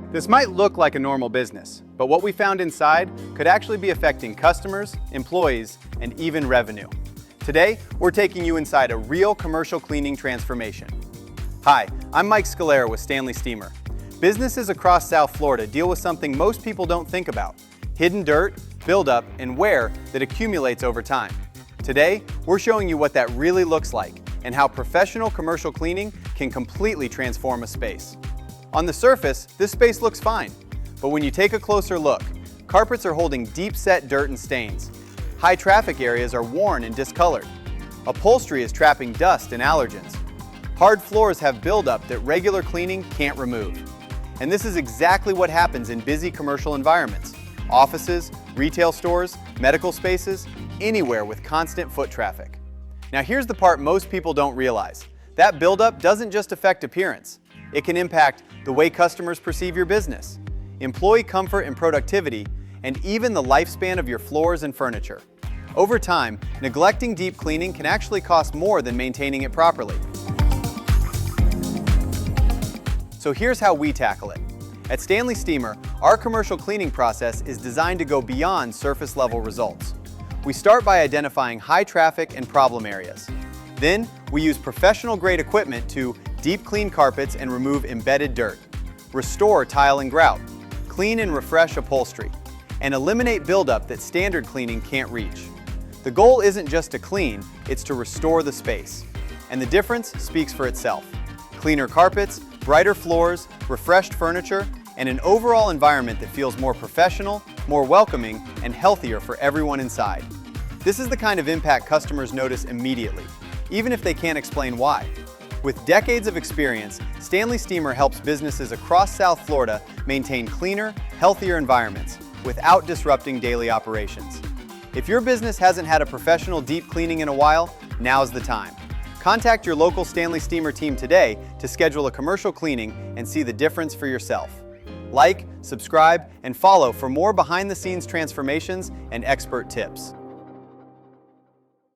This might look like a normal business, but what we found inside could actually be affecting customers, employees, and even revenue. Today, we're taking you inside a real commercial cleaning transformation. Hi, I'm Mike Scalera with Stanley Steemer. Businesses across South Florida deal with something most people don't think about: hidden dirt, buildup, and wear that accumulates over time. Today, we're showing you what that really looks like and how professional commercial cleaning can completely transform a space. On the surface, this space looks fine, but when you take a closer look, carpets are holding deep-set dirt and stains. High traffic areas are worn and discolored. Upholstery is trapping dust and allergens. Hard floors have buildup that regular cleaning can't remove. And this is exactly what happens in busy commercial environments: offices, retail stores, medical spaces, anywhere with constant foot traffic. Now here's the part most people don't realize. That buildup doesn't just affect appearance. It can impact the way customers perceive your business, employee comfort and productivity, and even the lifespan of your floors and furniture. Over time, neglecting deep cleaning can actually cost more than maintaining it properly. So here's how we tackle it. At Stanley Steemer, our commercial cleaning process is designed to go beyond surface level results. We start by identifying high traffic and problem areas. Then, we use professional grade equipment to deep clean carpets and remove embedded dirt, restore tile and grout, clean and refresh upholstery, and eliminate buildup that standard cleaning can't reach. The goal isn't just to clean, it's to restore the space. And the difference speaks for itself: cleaner carpets, brighter floors, refreshed furniture, and an overall environment that feels more professional, more welcoming, and healthier for everyone inside. This is the kind of impact customers notice immediately, even if they can't explain why. With decades of experience, Stanley Steemer helps businesses across South Florida maintain cleaner, healthier environments without disrupting daily operations. If your business hasn't had a professional deep cleaning in a while, now's the time. Contact your local Stanley Steemer team today to schedule a commercial cleaning and see the difference for yourself. Like, subscribe, and follow for more behind-the-scenes transformations and expert tips.